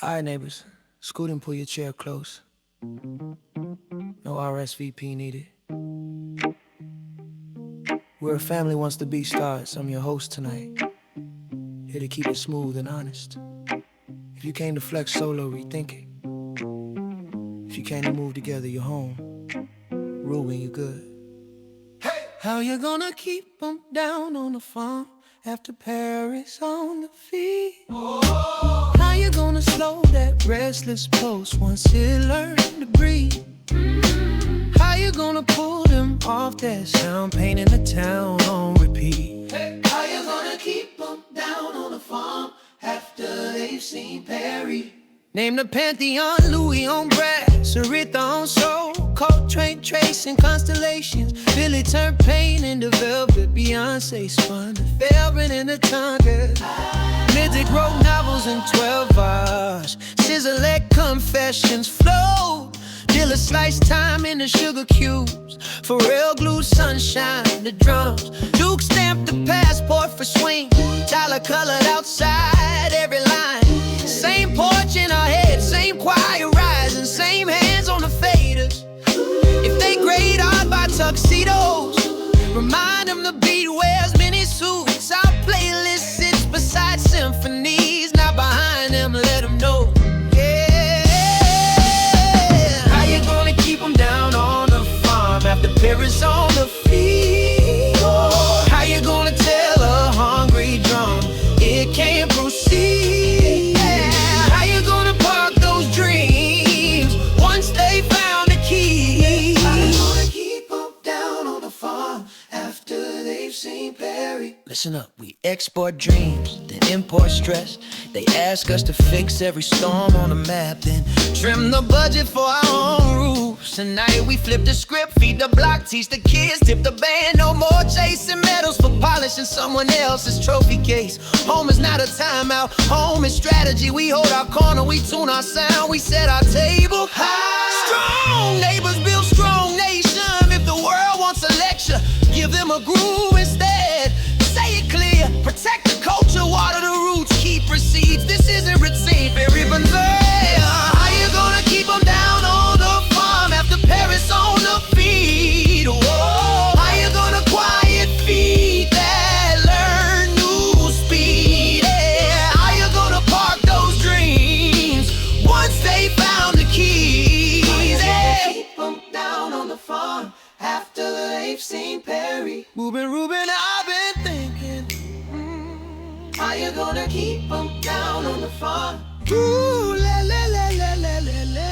Alright, neighbors, scoot and pull your chair close. No RSVP needed. Where a family wants to be starts, I'm your host tonight. Here to keep it smooth and honest. If you came to flex solo, rethink it. If you came to move together, you're home. Ruben, you good. Hey! How you gonna keep them down on the farm after Paris on the feet? Oh. How you gonna slow that restless pulse once it learned to breathe? How you gonna pull them off that sound, painting the town on repeat? Hey. How you gonna keep them down on the farm after they've seen Perry? Name the Pantheon, Louis on brass, Aretha on soul, Coltrane tracing constellations, Billy turned pain into velvet, Beyonce spun the velvet in the tongue. Midget wrote novels in 12 hours, SZA let confessions flow, Dilla sliced time into sugar cubes, Pharrell glued sunshine to drums, Duke stamped the passport for swing, Tyler colored outside every line. Same porch in our head, same choir rising, same hands on the faders. If they grade art by tuxedos, remind them the beat wears many suits. Our playlist sits beside symphonies, not behind them, let them know. Yeah. How you gonna keep them down on the farm after Paris on the feet? Oh. How you gonna tell a hungry drum it can't proceed? Listen up, we export dreams, then import stress. They ask us to fix every storm on the map, then trim the budget for our own roofs. Tonight we flip the script, feed the block, teach the kids, tip the band. No more chasing medals for polishing someone else's trophy case. Home is not a timeout, home is strategy. We hold our corner, we tune our sound, we set our table high. Strong neighbors build strong nation. If the world wants a lecture, give them a groove instead. Say it clear, protect the culture, water the roots, keep receipts. This isn't routine, very banal. How you gonna keep them down on the farm after Paris on the feet? Whoa. How you gonna quiet feet that learn new speed? Yeah. How you gonna park those dreams once they found the keys? Yeah. Keep them down on the farm after they've seen Perry. Ruben, I've been thinking. How you gonna keep them down on the farm? Ooh, la la la la la la la.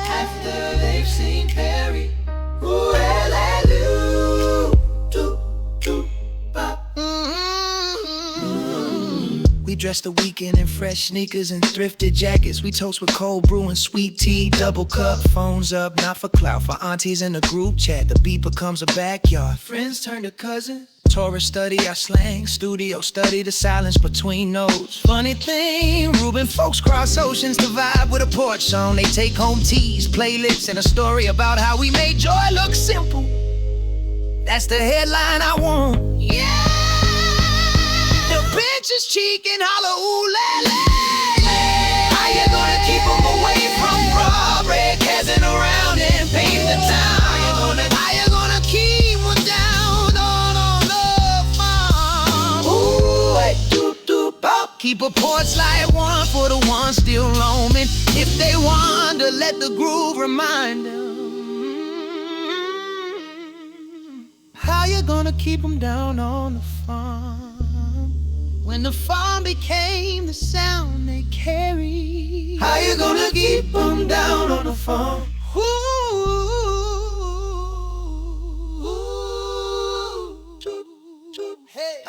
After they've seen Perry. Ooh, la la loo. Doo, doo, bop. We dress the weekend in fresh sneakers and thrifted jackets. We toast with cold brew and sweet tea, double cup. Phones up, not for clout, for aunties in the group chat. The beat becomes a backyard. Friends turn to cousins. Tourist study our slang, studio study the silence between notes. Funny thing, Ruben folks cross oceans to vibe with a porch song. They take home teas, playlists, and a story about how we made joy look simple. That's the headline I want. Yeah! The benches cheek and holler, ooh la la. How you gonna keep them away from robbery, casting around and paint the town? How you gonna keep them down on the farm? Ooh, hey, doo doo bop. Keep a porch light one for the ones still roaming. If they wander, let the groove remind them. How you gonna keep them down on the farm when the farm became the sound they carry? How you gonna keep them down on the farm? Ooh, ooh, hey.